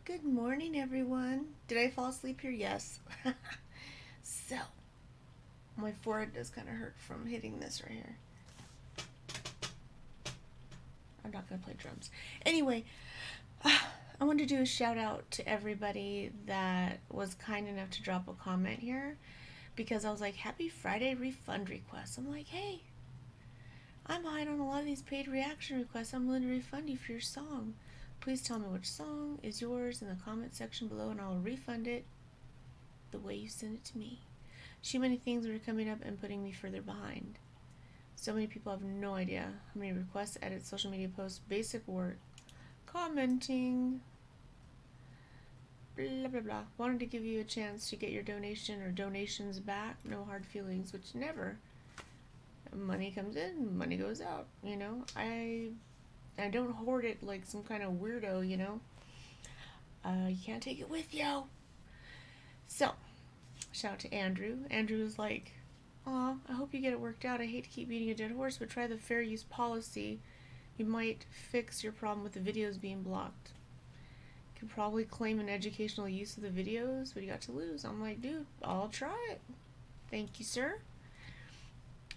Good morning, everyone. Did I fall asleep here? Yes. So, my forehead does kind of hurt from hitting this right here. I'm not going to play drums. Anyway, I want to do a shout out to everybody that was kind enough to drop a comment here because I was like, Happy Friday refund request. I'm like, hey, I'm behind on a lot of these paid reaction requests. I'm willing to refund you for your song. Please tell me which song is yours in the comment section below and I'll refund it the way you sent it to me. Too many things were coming up and putting me further behind. So many people have no idea how many requests, edits, social media posts, basic work, commenting, blah blah blah. Wanted to give you a chance to get your donation or donations back. No hard feelings, which never. Money comes in, money goes out. I don't hoard it like some kind of weirdo. You can't take it with you. So, shout out to Andrew. Andrew was like, aw, I hope you get it worked out. I hate to keep beating a dead horse, but try the fair use policy. You might fix your problem with the videos being blocked. You could probably claim an educational use of the videos. What do you got to lose? I'm like, dude, I'll try it. Thank you, sir.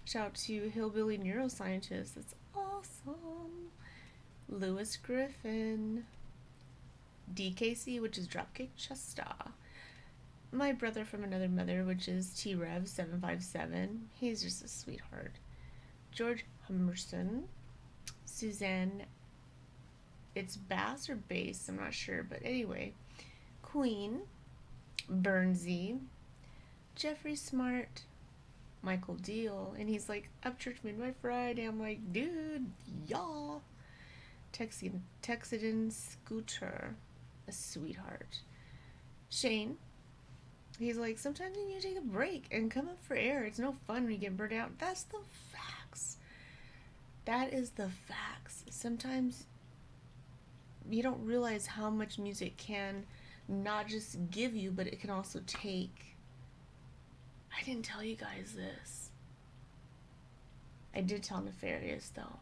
Shout out to Hillbilly Neuroscientist. That's awesome. Lewis Griffin. DKC, which is Dropkick Chesta. My brother from another mother, which is T-Rev757. He's just a sweetheart. George Hummerson. Suzanne. It's bass or bass, I'm not sure, but anyway. Queen. Burnsy. Jeffrey Smart. Michael Deal. And he's like, Upchurch made my Friday. I'm like, dude, y'all. Texidin Scooter. A sweetheart. Shane. He's like, sometimes you need to take a break and come up for air. It's no fun when you get burnt out. That's the facts. That is the facts. Sometimes you don't realize how much music can not just give you, but it can also take. I didn't tell you guys this. I did tell Nefarious, though.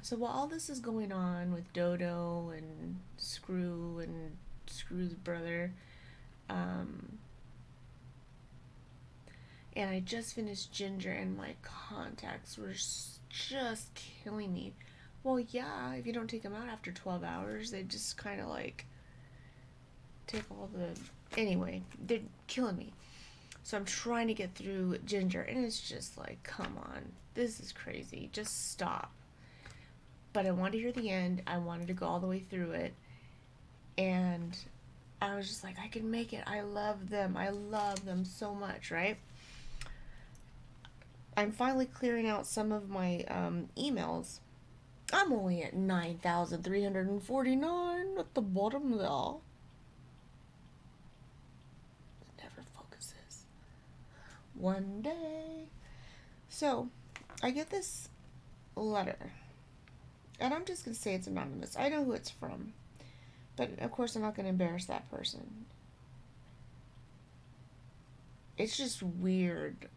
So while all this is going on with Dodo and Screw's brother, and I just finished Ginger and my contacts were just killing me. Well, yeah, if you don't take them out after 12 hours, they just kind of like take all the. Anyway, they're killing me. So I'm trying to get through Ginger, and it's just like, come on, this is crazy. Just stop. But I wanted to hear the end. I wanted to go all the way through it. And I was just like, I can make it. I love them. I love them so much, right? I'm finally clearing out some of my emails. I'm only at 9,349 at the bottom there. It never focuses. One day. So, I get this letter. And I'm just going to say it's anonymous. I know who it's from. But, of course, I'm not going to embarrass that person. It's just weird.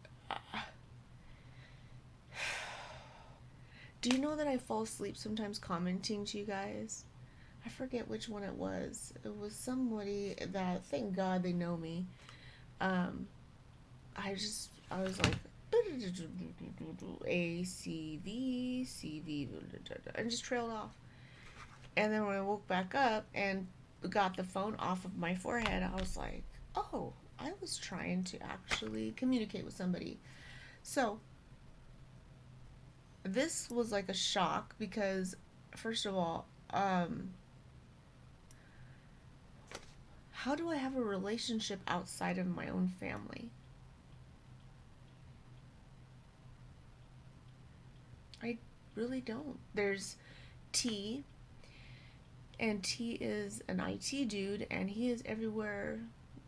Do you know that I fall asleep sometimes commenting to you guys? I forget which one it was. It was somebody that, thank God they know me. I was like, ACV, CV, and just trailed off. And then when I woke back up and got the phone off of my forehead, I was like, oh, I was trying to actually communicate with somebody. So, this was like a shock because, first of all, how do I have a relationship outside of my own family? I really don't. There's T, and T is an IT dude, and he is everywhere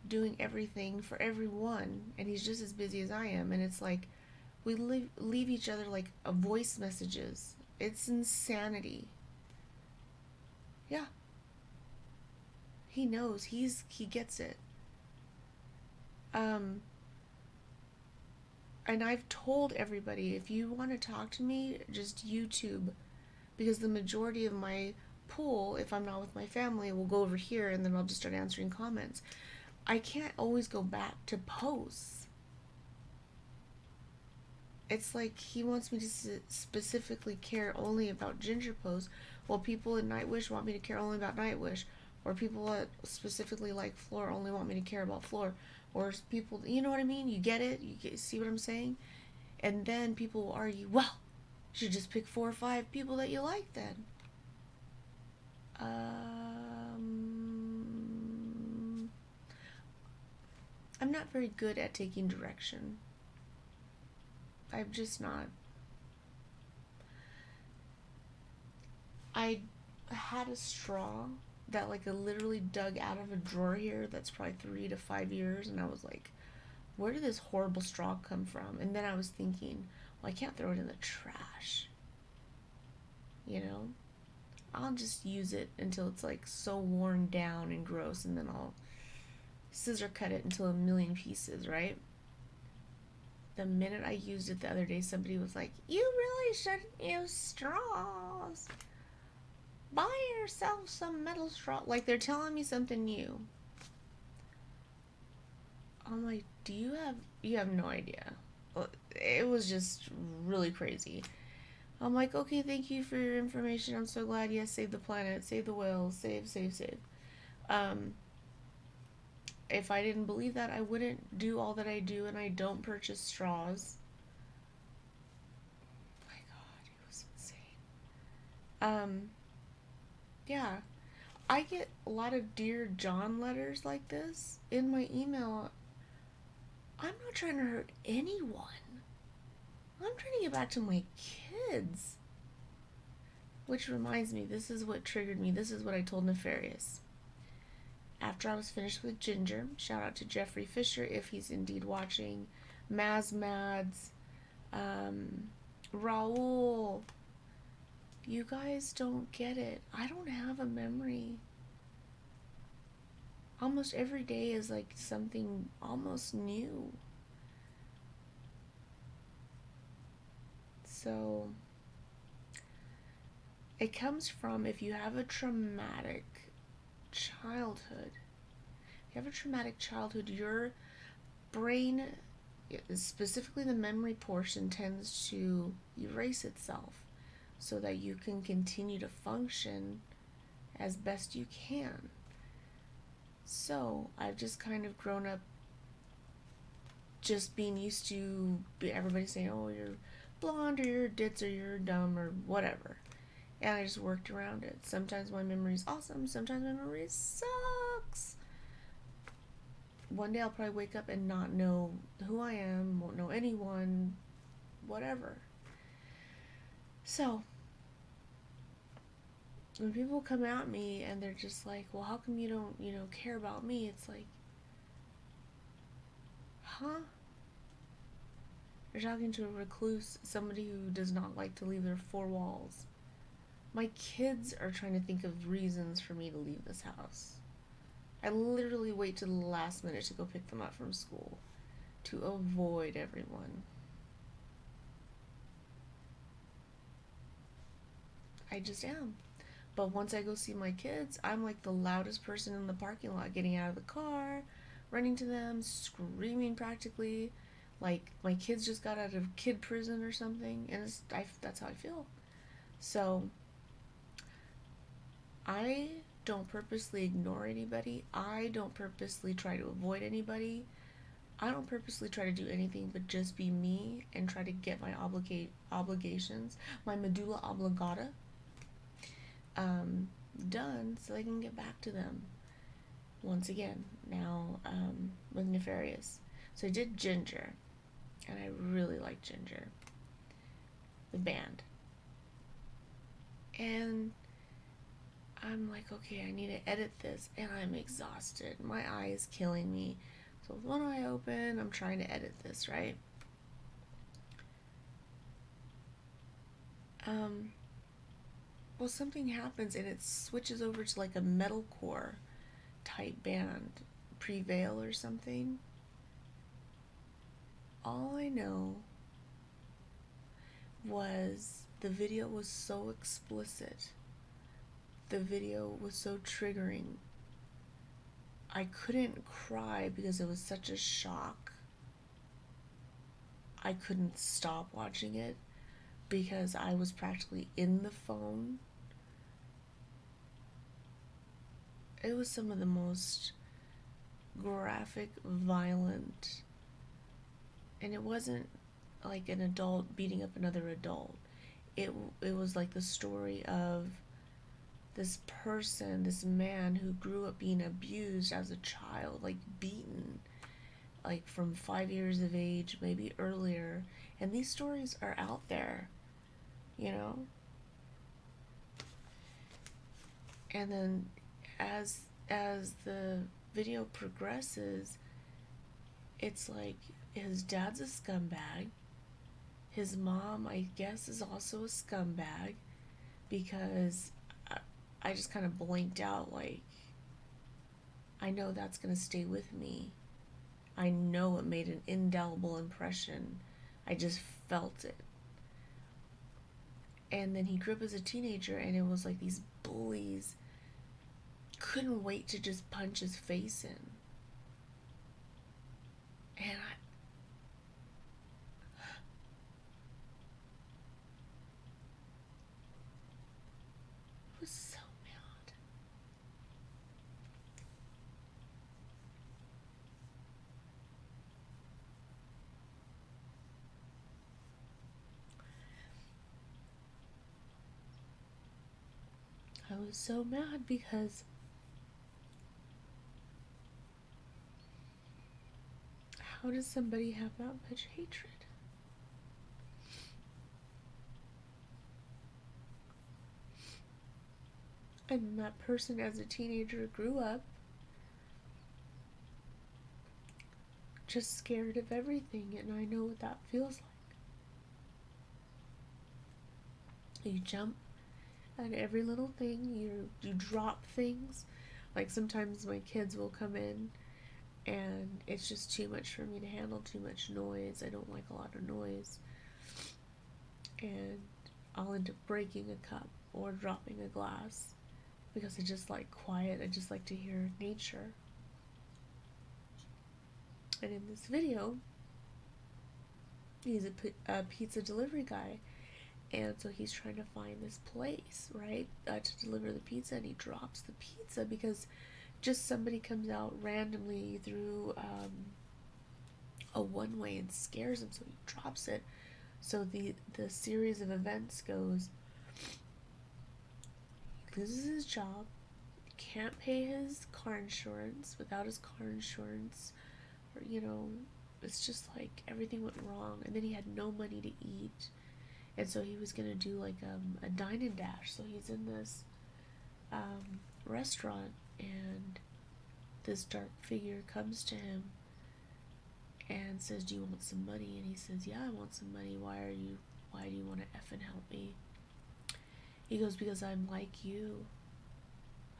doing everything for everyone, and he's just as busy as I am. And it's like, we leave each other like a voice messages. It's insanity. Yeah, he knows. He gets it. Um, and I've told everybody, if you want to talk to me, just YouTube, because the majority of my pool, if I'm not with my family, will go over here and then I'll just start answering comments. I can't always go back to posts. It's like he wants me to specifically care only about Ginger posts, while people in Nightwish want me to care only about Nightwish, or people that specifically like Floor only want me to care about Floor, or people, you know what I mean? You get it? See what I'm saying? And then people will argue, well, you should just pick 4 or 5 people that you like then. I'm not very good at taking direction. I'm just not. I had a straw that like I literally dug out of a drawer here that's probably 3 to 5 years, and I was like, where did this horrible straw come from? And then I was thinking, well, I can't throw it in the trash. You know? I'll just use it until it's like so worn down and gross, and then I'll scissor cut it into a million pieces, right? The minute I used it the other day, somebody was like, you really shouldn't use straws. Buy yourself some metal straw. Like they're telling me something new. I'm like, you have no idea. It was just really crazy. I'm like, okay, thank you for your information. I'm so glad. Yes, save the planet, save the whales, save. If I didn't believe that, I wouldn't do all that I do, and I don't purchase straws. Oh my God, it was insane. Yeah, I get a lot of Dear John letters like this in my email. I'm not trying to hurt anyone. I'm trying to get back to my kids. Which reminds me, this is what triggered me. This is what I told Nefarious. After I was finished with Ginger, shout out to Jeffrey Fisher if he's indeed watching, Mads, Raul. You guys don't get it. I don't have a memory. Almost every day is like something almost new. So it comes from, if you have a traumatic childhood, your brain, specifically the memory portion, tends to erase itself so that you can continue to function as best you can. So I've just kind of grown up just being used to everybody saying, oh, you're blonde, or you're ditz, or you're dumb, or whatever. And I just worked around it. Sometimes my memory's awesome, sometimes my memory sucks. One day I'll probably wake up and not know who I am, won't know anyone, whatever. So when people come at me and they're just like, well, how come you don't, care about me? It's like, huh? You're talking to a recluse, somebody who does not like to leave their 4 walls. My kids are trying to think of reasons for me to leave this house. I literally wait to the last minute to go pick them up from school to avoid everyone. I just am. But once I go see my kids, I'm like the loudest person in the parking lot, getting out of the car, running to them, screaming practically, like my kids just got out of kid prison or something, and that's how I feel. So I don't purposely ignore anybody. I don't purposely try to avoid anybody. I don't purposely try to do anything but just be me and try to get my obligations, my medulla oblongata, done so I can get back to them. Once again, now with Nefarious. So I did Ginger, and I really like Ginger, the band. And I'm like, okay, I need to edit this, and I'm exhausted. My eye is killing me. So with one eye open, I'm trying to edit this, right? Well, something happens and it switches over to like a metalcore type band, Prevail or something. All I know was the video was so explicit. The video was so triggering. I couldn't cry because it was such a shock. I couldn't stop watching it because I was practically in the phone. It was some of the most graphic, violent, and it wasn't like an adult beating up another adult. It was like the story of this person, this man who grew up being abused as a child, like beaten, like from 5 years of age, maybe earlier. And these stories are out there, you know? And then as the video progresses, it's like his dad's a scumbag. His mom, I guess, is also a scumbag, because I just kind of blinked out, like, I know that's going to stay with me. I know it made an indelible impression. I just felt it. And then he grew up as a teenager, and it was like these bullies couldn't wait to just punch his face in. And I was so mad. I was so mad because how does somebody have that much hatred? And that person, as a teenager, grew up just scared of everything, and I know what that feels like. You jump at every little thing, you drop things. Like, sometimes my kids will come in and it's just too much for me to handle, too much noise. I don't like a lot of noise. And I'll end up breaking a cup or dropping a glass because I just like quiet. I just like to hear nature. And in this video, he's a pizza delivery guy. And so he's trying to find this place, right, to deliver the pizza, and he drops the pizza because just somebody comes out randomly through a one-way and scares him, so he drops it. So the series of events goes, he loses his job, can't pay his car insurance. Without his car insurance, or, you know, it's just like everything went wrong. And then he had no money to eat, and so he was gonna do like a dine and dash. So he's in this restaurant, and this dark figure comes to him and says, "Do you want some money?" And he says, "Yeah, I want some money. Why do you want to effing help me?" He goes, "Because I'm like you.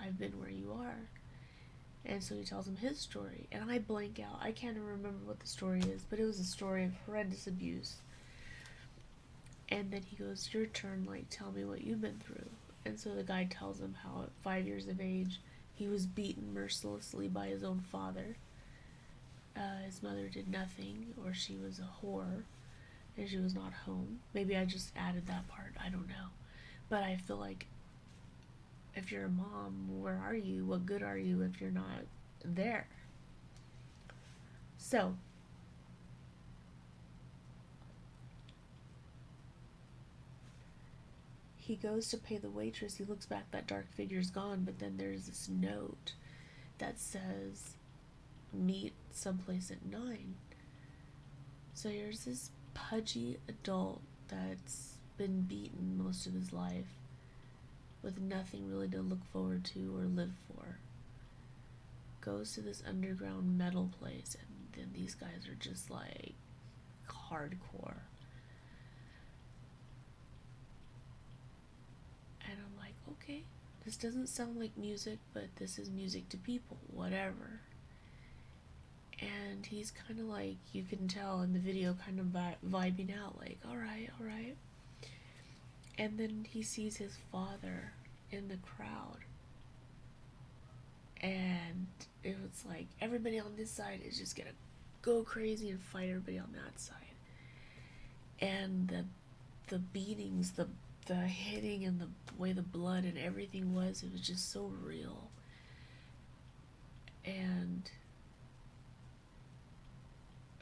I've been where you are." And so he tells him his story, and I blank out. I can't even remember what the story is, but it was a story of horrendous abuse. And then he goes, "Your turn, like, tell me what you've been through." And so the guy tells him how at 5 years of age, he was beaten mercilessly by his own father. His mother did nothing, or she was a whore, and she was not home. Maybe I just added that part, I don't know. But I feel like, if you're a mom, where are you? What good are you if you're not there? So, he goes to pay the waitress. He looks back, that dark figure's gone, but then there's this note that says, "Meet someplace at 9. So here's this pudgy adult that's been beaten most of his life, with nothing really to look forward to or live for, goes to this underground metal place, and then these guys are just like hardcore. And I'm like, okay, this doesn't sound like music, but this is music to people, whatever. And he's kind of like, you can tell in the video, kind of vibing out, like, all right. And then he sees his father in the crowd. And it was like everybody on this side is just gonna go crazy and fight everybody on that side. And the beatings, the hitting, and the way the blood and everything was, it was just so real. And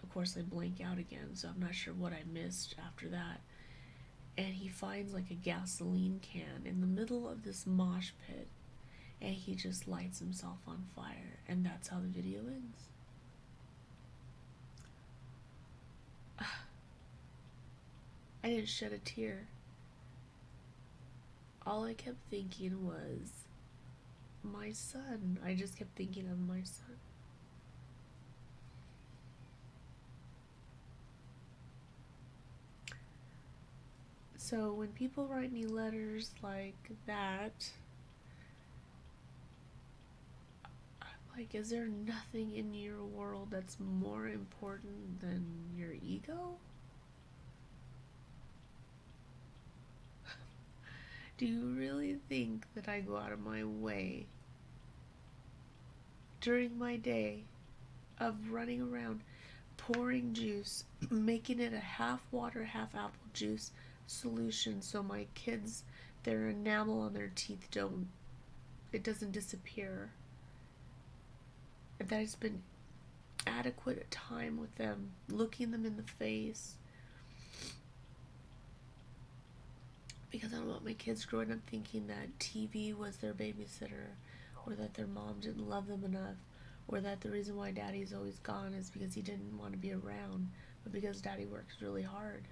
of course I blank out again, so I'm not sure what I missed after that. And he finds like a gasoline can in the middle of this mosh pit, and he just lights himself on fire, and that's how the video ends. I didn't shed a tear. All I kept thinking was my son. I just kept thinking of my son. So when people write me letters like that, I'm like, is there nothing in your world that's more important than your ego? Do you really think that I go out of my way during my day of running around pouring juice, making it a half water, half apple juice solution so my kids, their enamel on their teeth doesn't disappear? That it's been adequate time with them, looking them in the face, because I don't want my kids growing up thinking that TV was their babysitter, or that their mom didn't love them enough, or that the reason why daddy's always gone is because he didn't want to be around, but because daddy works really hard.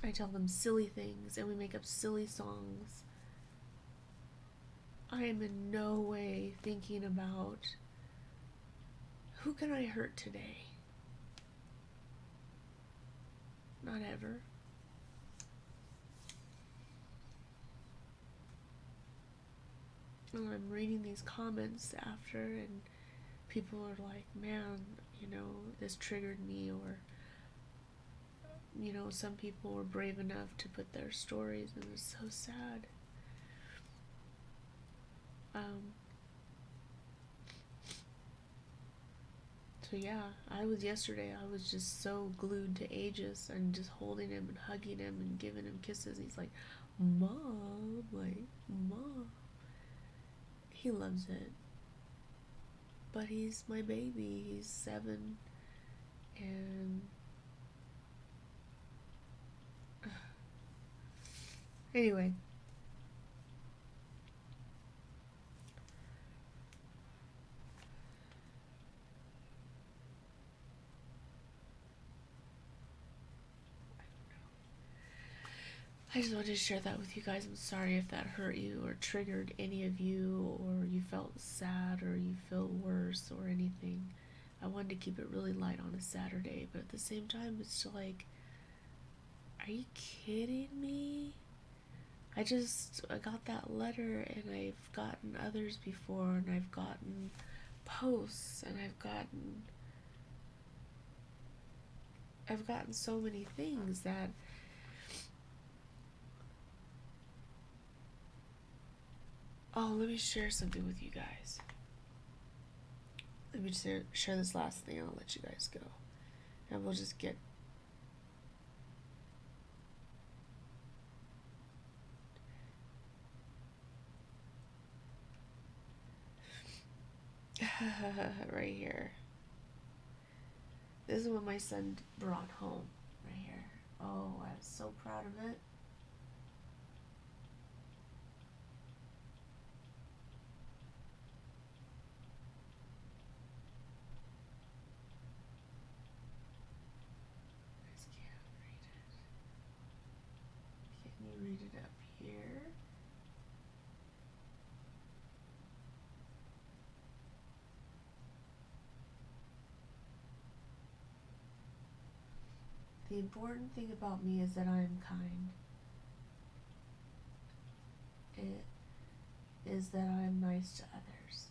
I tell them silly things, and we make up silly songs. I am in no way thinking about who can I hurt today. Not ever. And I'm reading these comments after, and people are like, man, this triggered me, or some people were brave enough to put their stories, and it's so sad. So yeah, I was just so glued to Aegis and just holding him and hugging him and giving him kisses. He's like, Mom, Mom. He loves it. But he's my baby. He's 7, and anyway. I just wanted to share that with you guys. I'm sorry if that hurt you or triggered any of you, or you felt sad, or you feel worse, or anything. I wanted to keep it really light on a Saturday, but at the same time, it's like, are you kidding me? I got that letter, and I've gotten others before, and I've gotten posts, and I've gotten so many things that let me share something with you guys. Let me share this last thing, and I'll let you guys go. And we'll just get... right here. This is what my son brought home. Right here. Oh, I'm so proud of it. Read it up here. The important thing about me is that I am kind. It is that I am nice to others.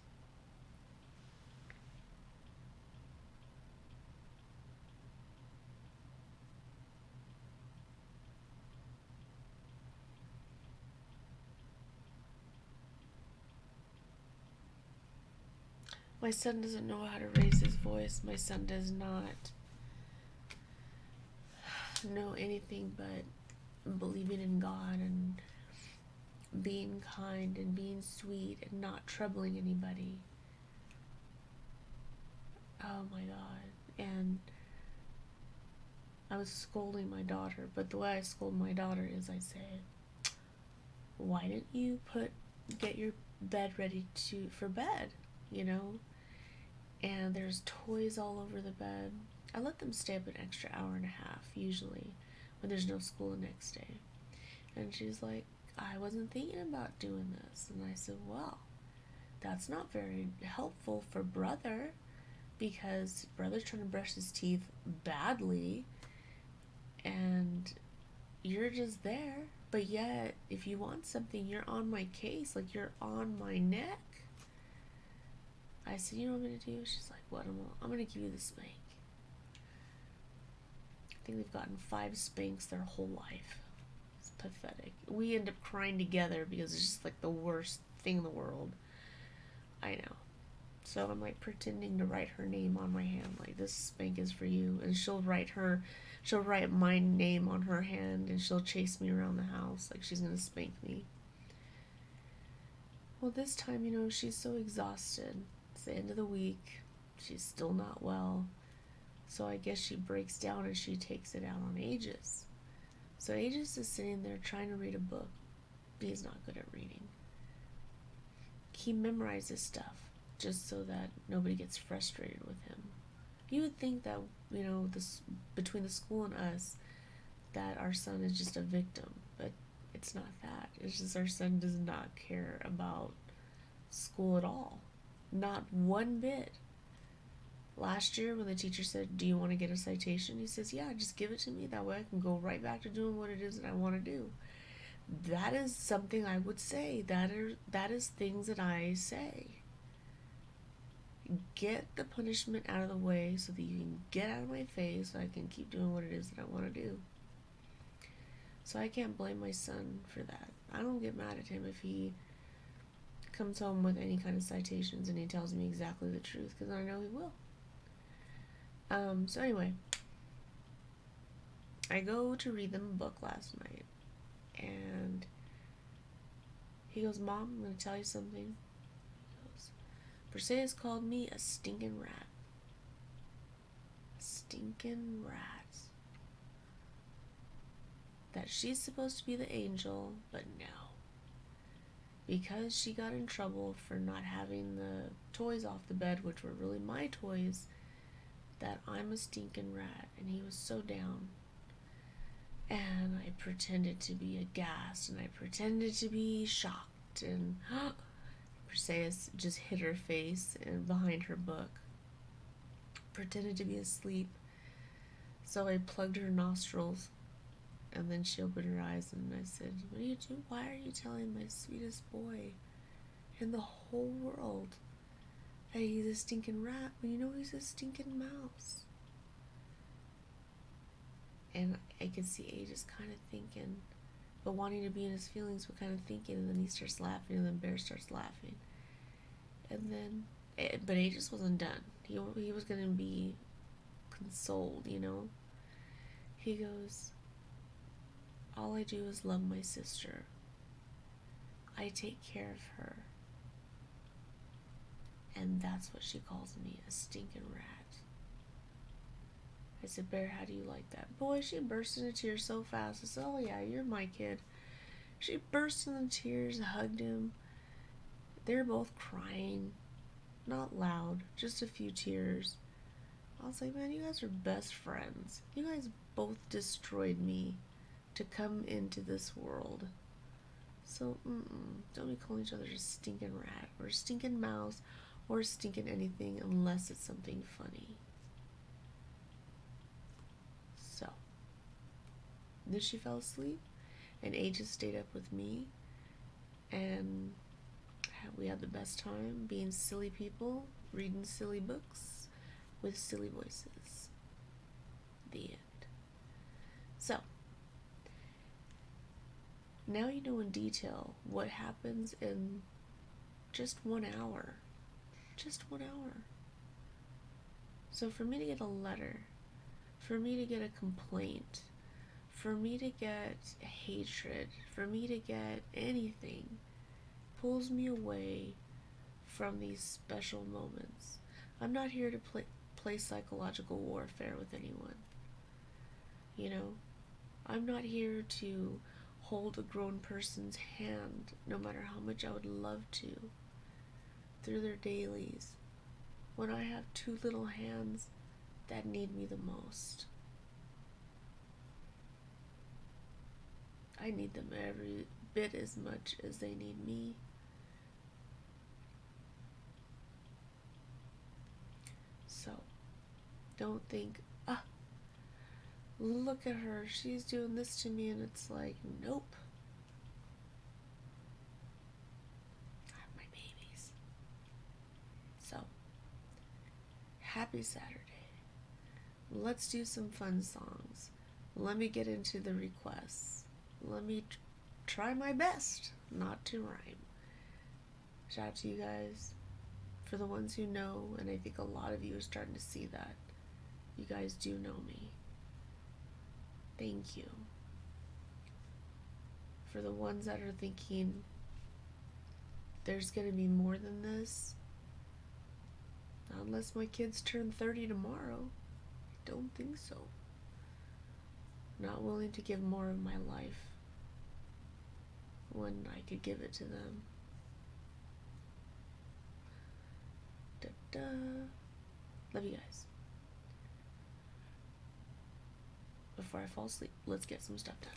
My son doesn't know how to raise his voice. My son does not know anything but believing in God and being kind and being sweet and not troubling anybody. Oh my God. And I was scolding my daughter, but the way I scold my daughter is I say, why didn't you get your bed ready for bed, you know? And there's toys all over the bed. I let them stay up an extra hour and a half, usually, when there's no school the next day. And she's like, I wasn't thinking about doing this. And I said, well, that's not very helpful for brother, because brother's trying to brush his teeth badly, and you're just there. But yet, if you want something, you're on my case, like you're on my neck. I said, you know what I'm going to do? She's like, what? I'm going to give you the spank. I think they've gotten 5 spanks their whole life. It's pathetic. We end up crying together because it's just like the worst thing in the world. I know. So I'm like pretending to write her name on my hand, like, this spank is for you. And she'll write my name on her hand, and she'll chase me around the house like she's going to spank me. Well, this time, she's so exhausted. It's the end of the week. She's still not well. So I guess she breaks down and she takes it out on Aegis. So Aegis is sitting there trying to read a book. He's not good at reading. He memorizes stuff just so that nobody gets frustrated with him. You would think that, between the school and us, that our son is just a victim, but it's not that. It's just our son does not care about school at all. Not one bit. Last year, when the teacher said, do you want to get a citation? He says, yeah, just give it to me. That way I can go right back to doing what it is that I want to do. That is something I would say. That is things that I say. Get the punishment out of the way so that you can get out of my face so I can keep doing what it is that I want to do. So I can't blame my son for that. I don't get mad at him if he comes home with any kind of citations and he tells me exactly the truth, because I know he will. So anyway, I go to read them a book last night, and he goes, Mom, I'm going to tell you something. He goes, Perseus called me a stinking rat. A stinking rat. That she's supposed to be the angel, but no. Because she got in trouble for not having the toys off the bed, which were really my toys, that I'm a stinking rat. And he was so down. And I pretended to be aghast, and I pretended to be shocked, and Perseus just hid her face and behind her book. Pretended to be asleep. So I plugged her nostrils, and then she opened her eyes, and I said, what are you doing? Why are you telling my sweetest boy in the whole world that he's a stinking rat when you know he's a stinking mouse? And I could see Aegis kind of thinking, but wanting to be in his feelings, but kind of thinking, and then he starts laughing, and then Bear starts laughing. And then, but Aegis wasn't done. He was going to be consoled, He goes, all I do is love my sister. I take care of her. And that's what she calls me, a stinking rat. I said, Bear, how do you like that? Boy, she burst into tears so fast. I said, oh yeah, you're my kid. She burst into tears, hugged him. They're both crying. Not loud, just a few tears. I was like, man, you guys are best friends. You guys both destroyed me to come into this world. So, don't be calling each other a stinking rat, or a stinking mouse, or a stinking anything, unless it's something funny. So, then she fell asleep, and Aegis stayed up with me, and we had the best time being silly people, reading silly books with silly voices. The end. So, now you know in detail what happens in just 1 hour. just 1 hour. So for me to get a letter, for me to get a complaint, for me to get hatred, for me to get anything, pulls me away from these special moments. I'm not here to play psychological warfare with anyone. You know, I'm not here to hold a grown person's hand, no matter how much I would love to, through their dailies, when I have two little hands that need me the most. I need them every bit as much as they need me. So, don't think, look at her, she's doing this to me, and it's like, nope. I have my babies. So, happy Saturday. Let's do some fun songs. Let me get into the requests. Let me try my best not to rhyme. Shout out to you guys. For the ones who know, and I think a lot of you are starting to see that. You guys do know me. Thank you. For the ones that are thinking there's going to be more than this, unless my kids turn 30 tomorrow, I don't think so. Not willing to give more of my life when I could give it to them. Love you guys. Before I fall asleep, let's get some stuff done.